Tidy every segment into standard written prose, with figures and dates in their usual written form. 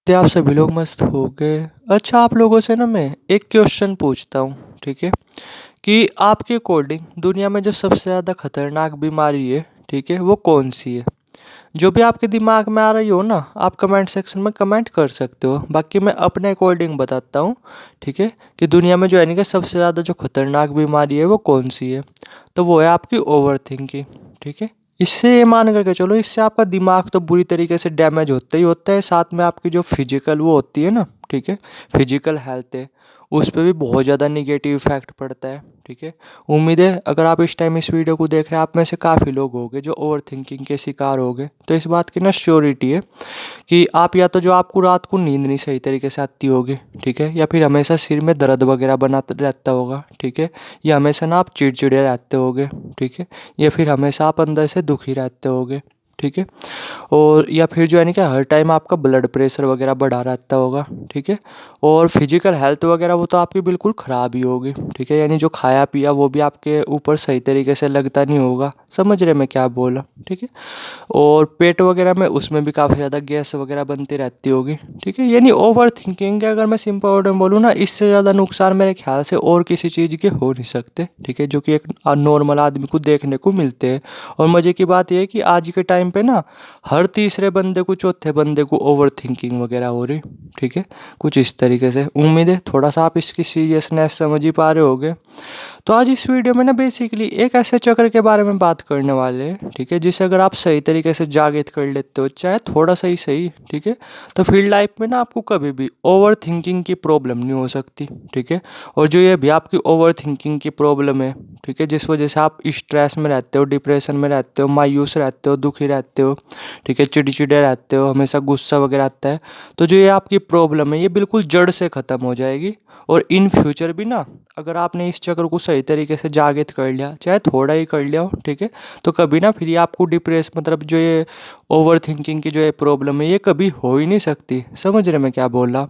क्या आप सभी लोग मस्त हो गए? अच्छा, आप लोगों से ना मैं एक क्वेश्चन पूछता हूँ, ठीक है? कि आपके अकॉर्डिंग दुनिया में जो सबसे ज़्यादा खतरनाक बीमारी है, ठीक है, वो कौन सी है? जो भी आपके दिमाग में आ रही हो ना, आप कमेंट सेक्शन में कमेंट कर सकते हो। बाकी मैं अपने अकॉर्डिंग बताता हूँ, ठीक है? कि दुनिया में जो है ना कि सबसे ज़्यादा जो खतरनाक बीमारी है वो कौन सी है? तो वो है आपकी ओवर थिंकिंग, ठीक है? इससे ये मान करके चलो, इससे आपका दिमाग तो बुरी तरीके से डैमेज होता ही होता है, साथ में आपकी जो फिजिकल वो होती है ना, ठीक है, फिजिकल हेल्थ है, उस पर भी बहुत ज़्यादा निगेटिव इफेक्ट पड़ता है, ठीक है। उम्मीद है अगर आप इस टाइम इस वीडियो को देख रहे हैं, आप में से काफ़ी लोग होंगे जो ओवर थिंकिंग के शिकार होंगे। तो इस बात की ना श्योरिटी है कि आप या तो जो आपको रात को नींद नहीं सही तरीके से आती होगी, ठीक है, या फिर हमेशा सिर में दर्द वगैरह बना रहता होगा, ठीक है, या हमेशा ना आप चिड़चिड़े रहते होगे, ठीक है, या फिर हमेशा आप अंदर से दुखी रहते होगे, ठीक है, और या फिर जो है ना कि हर टाइम आपका ब्लड प्रेशर वगैरह बढ़ा रहता होगा, ठीक है, और फिजिकल हेल्थ वगैरह वो तो आपकी बिल्कुल ख़राब ही होगी, ठीक है, यानी जो खाया पिया वो भी आपके ऊपर सही तरीके से लगता नहीं होगा। समझ रहे मैं क्या बोला, ठीक है, और पेट वगैरह में उसमें भी काफ़ी ज़्यादा गैस वगैरह बनती रहती होगी, ठीक है, यानी ओवर थिंकिंग के अगर मैं सिंपल वर्ड में बोलूँ ना, इससे ज़्यादा नुकसान मेरे ख्याल से और किसी चीज़ के हो नहीं सकते, ठीक है, जो कि एक नॉर्मल आदमी को देखने को मिलते हैं। और मज़े की बात यह है कि आज के टाइम पे ना हर तीसरे बंदे को चौथे बंदे को ओवर थिंकिंग वगैरह हो रही, ठीक है, कुछ इस तरीके से। उम्मीद है थोड़ा सा आप इसकी सीरियसनेस समझ ही पा रहे होगे। तो आज इस वीडियो में ना बेसिकली एक ऐसे चक्र के बारे में बात करने वाले हैं, ठीक है, जिसे अगर आप सही तरीके से जागृत कर लेते हो, चाहे थोड़ा सा ही सही, ठीक है, तो फिर लाइफ में ना आपको कभी भी ओवर थिंकिंग की प्रॉब्लम नहीं हो सकती, ठीक है। और जो ये भी आपकी ओवर थिंकिंग की प्रॉब्लम है, ठीक है, जिस वजह से आप स्ट्रेस में रहते हो, डिप्रेशन में रहते हो, मायूस रहते हो, दुखी रहते हो, ठीक है, चिड़चिड़े रहते हो, हमेशा गुस्सा वगैरह आता है, तो जो ये आपकी प्रॉब्लम है ये बिल्कुल जड़ से ख़त्म हो जाएगी। और इन फ्यूचर भी ना अगर आपने इस चक्र को सही तरीके से जागृत कर लिया, चाहे थोड़ा ही कर लिया हो, ठीक है, तो कभी ना फिर ये आपको डिप्रेस मतलब जो ये ओवर थिंकिंग की जो ये प्रॉब्लम है ये कभी हो ही नहीं सकती। समझ रहे मैं क्या बोल रहा?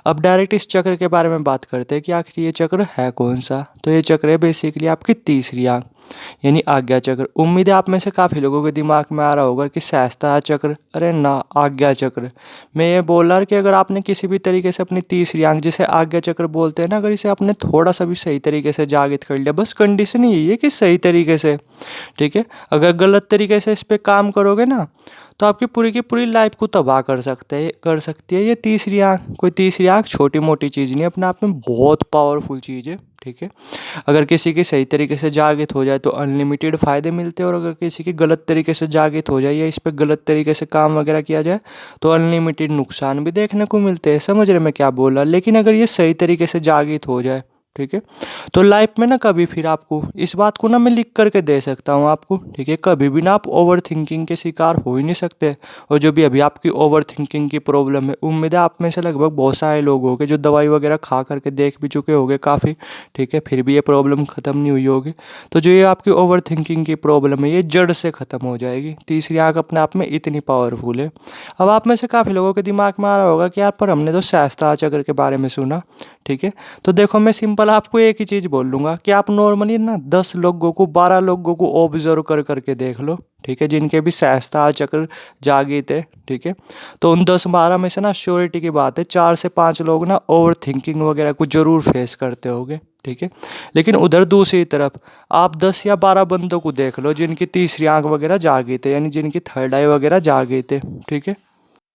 अब डायरेक्ट इस चक्र के बारे में बात करते हैं कि आखिर ये चक्र है कौन सा। तो ये चक्र है बेसिकली आपकी तीसरी आंख, यानी आज्ञा चक्र। उम्मीद है आप में से काफ़ी लोगों के दिमाग में आ रहा होगा कि सहस्त्रहार चक्र, अरे ना, आज्ञा चक्र। मैं ये बोल रहा कि अगर आपने किसी भी तरीके से अपनी तीसरी आंख, जिसे आज्ञा चक्र बोलते हैं ना, अगर इसे आपने थोड़ा सा भी सही तरीके से जागृत कर लिया, बस कंडीशन यही है कि सही तरीके से, ठीक है, अगर गलत तरीके से इस पर काम करोगे ना तो आपकी पूरी की पूरी लाइफ को तबाह कर सकती है ये तीसरी आंख। कोई तीसरी आंख छोटी मोटी चीज़ नहीं है, अपने आप में बहुत पावरफुल चीज़ है, ठीक है। अगर किसी की सही तरीके से जागृत हो जाए तो अनलिमिटेड फ़ायदे मिलते हैं, और अगर किसी की गलत तरीके से जागृत हो जाए या इस पर गलत तरीके से काम वगैरह किया जाए तो अनलिमिटेड नुकसान भी देखने को मिलते हैं। समझ रहे मैं क्या बोल रहा? लेकिन अगर ये सही तरीके से जागृत हो जाए, ठीक है, तो लाइफ में ना कभी फिर आपको इस बात को ना मैं लिख करके दे सकता हूँ आपको, ठीक है, कभी भी ना आप ओवर थिंकिंग के शिकार हो ही नहीं सकते। और जो भी अभी आपकी ओवर थिंकिंग की प्रॉब्लम है, उम्मीद है आप में से लगभग बहुत सारे लोग होंगे जो दवाई वगैरह खा करके देख भी चुके होंगे काफ़ी, ठीक है, फिर भी ये प्रॉब्लम ख़त्म नहीं हुई होगी। तो जो ये आपकी ओवर थिंकिंग की प्रॉब्लम है ये जड़ से ख़त्म हो जाएगी। तीसरी आंख अपने आप में इतनी पावरफुल है। अब आप में से काफ़ी लोगों के दिमाग में आ रहा होगा कि यार पर हमने तो सहस्त्रहार चक्र के बारे में सुना, ठीक है, तो देखो मैं सिंपल आपको एक ही चीज़ बोल लूँगा कि आप नॉर्मली ना 10 लोगों को, 12 लोगों को ऑब्जर्व कर करके देख लो, ठीक है, जिनके भी सहस्त्रहार चक्र जागृत है, ठीक है, तो उन 10-12 में से ना श्योरिटी की बात है 4 से 5 लोग ना ओवर थिंकिंग वगैरह को जरूर फेस करते होंगे, ठीक है। लेकिन उधर दूसरी तरफ आप 10 या 12 बंदों को देख लो जिनकी तीसरी आंख वगैरह जागृत है, यानी जिनकी थर्ड आई वगैरह जागृत है, ठीक है।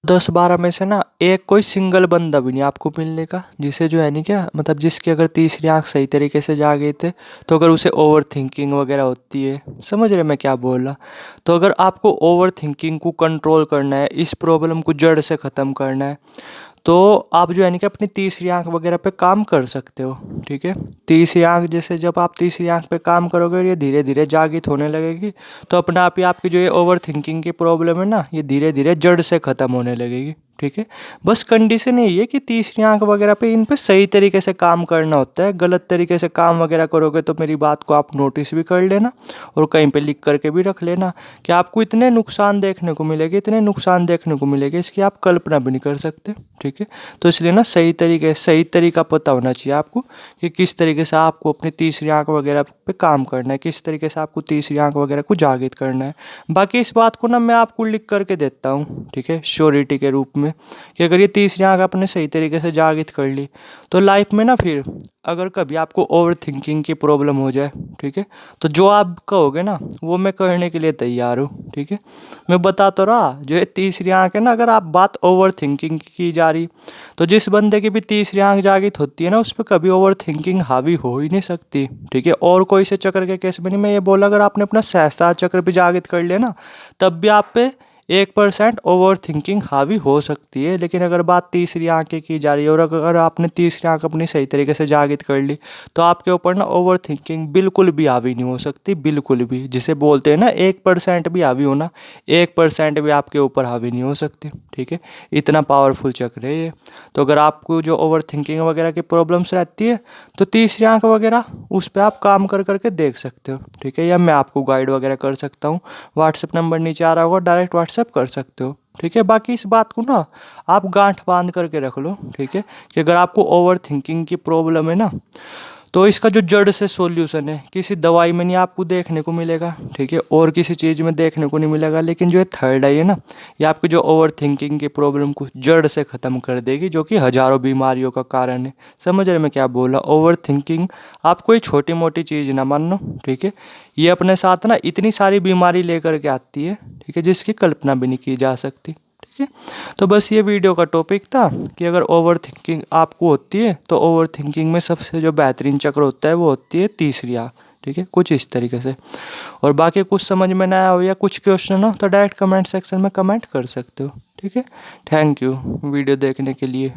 10-12 में से ना एक कोई सिंगल बंदा भी नहीं आपको मिलने का जिसे जो है नहीं क्या मतलब जिसकी अगर तीसरी आंख सही तरीके से जागे थे, तो अगर उसे ओवर थिंकिंग वगैरह होती है। समझ रहे मैं क्या बोल रहा? तो अगर आपको ओवर थिंकिंग को कंट्रोल करना है, इस प्रॉब्लम को जड़ से ख़त्म करना है, तो आप जो है ना कि अपनी तीसरी आंख वगैरह पे काम कर सकते हो, ठीक है। तीसरी आंख, जैसे जब आप तीसरी आंख पे काम करोगे और ये धीरे धीरे जागृत होने लगेगी, तो अपने आप ही आपकी जो ये ओवर थिंकिंग की प्रॉब्लम है ना, ये धीरे धीरे जड़ से ख़त्म होने लगेगी, ठीक है। बस कंडीशन यही है कि तीसरी आंख वगैरह पे इन पे सही तरीके से काम करना होता है। गलत तरीके से काम वगैरह करोगे तो मेरी बात को आप नोटिस भी कर लेना और कहीं पे लिख करके भी रख लेना कि आपको इतने नुकसान देखने को मिलेंगे, इतने नुकसान देखने को मिलेंगे, इसकी आप कल्पना भी नहीं कर सकते, ठीक है। तो इसलिए ना सही तरीका पता होना चाहिए आपको कि किस तरीके से आपको अपनी तीसरी आंख वगैरह पे काम करना है, किस तरीके से आपको तीसरी आंख वगैरह को जागृत करना है। बाकी इस बात को ना मैं आपको लिख करके देता हूँ, ठीक है, श्योरिटी के रूप में। में कि अगर ये तीसरी आंख आपने सही तरीके से जागृत कर ली तो लाइफ में ना फिर अगर कभी आपको ओवर थिंकिंग की प्रॉब्लम हो जाए, ठीक है, तो जो आप कहोगे ना वो मैं करने के लिए तैयार हूँ, ठीक है। मैं बता तो रहा, जो ये तीसरी आंख है ना, अगर आप बात ओवर थिंकिंग की जा रही तो जिस बंदे की भी तीसरी आंख जागृत होती है ना उस पर कभी ओवर थिंकिंग हावी हो ही नहीं सकती, ठीक है। और कोई से चक्र के केस में नहीं, मैं ये बोला अगर आपने अपना सहस्त्र चक्र भी जागृत कर लिया ना तब भी आप पे 1% ओवर थिंकिंग हावी हो सकती है। लेकिन अगर बात तीसरी आंख की जा रही है और अगर आपने तीसरी आंख अपनी सही तरीके से जागृत कर ली तो आपके ऊपर ना ओवर थिंकिंग बिल्कुल भी हावी नहीं हो सकती, बिल्कुल भी। जिसे बोलते हैं ना 1% भी हावी होना, 1% भी आपके ऊपर हावी नहीं हो सकती, ठीक है। इतना पावरफुल चक्र है ये। तो अगर आपको जो ओवर थिंकिंग वगैरह की प्रॉब्लम्स रहती है तो तीसरी आंख वगैरह उस पर आप काम कर करके देख सकते हो, ठीक है। या मैं आपको गाइड वगैरह कर सकता हूँ, व्हाट्सएप नंबर नीचे आ रहा होगा, डायरेक्ट व्हाट्सएप कर सकते हो, ठीक है। बाकी इस बात को ना आप गांठ बांध करके रख लो, ठीक है, कि अगर आपको ओवर थिंकिंग की प्रॉब्लम है ना तो इसका जो जड़ से सॉल्यूशन है किसी दवाई में नहीं आपको देखने को मिलेगा, ठीक है, और किसी चीज़ में देखने को नहीं मिलेगा। लेकिन जो ये थर्ड आई है ना, ये आपकी जो ओवर थिंकिंग की प्रॉब्लम को जड़ से ख़त्म कर देगी, जो कि हज़ारों बीमारियों का कारण है। समझ रहे मैं क्या बोला? ओवर थिंकिंग आप कोई छोटी मोटी चीज़ ना मानो, ठीक है। ये अपने साथ ना इतनी सारी बीमारी लेकर के आती है, ठीक है, जिसकी कल्पना भी नहीं की जा सकती, ठीक है। तो बस ये वीडियो का टॉपिक था कि अगर ओवर थिंकिंग आपको होती है तो ओवर थिंकिंग में सबसे जो बेहतरीन चक्र होता है वो होती है तीसरी आंख, ठीक है, कुछ इस तरीके से। और बाकी कुछ समझ में ना आया हो या कुछ क्वेश्चन हो तो डायरेक्ट कमेंट सेक्शन में कमेंट कर सकते हो, ठीक है। थैंक यू वीडियो देखने के लिए।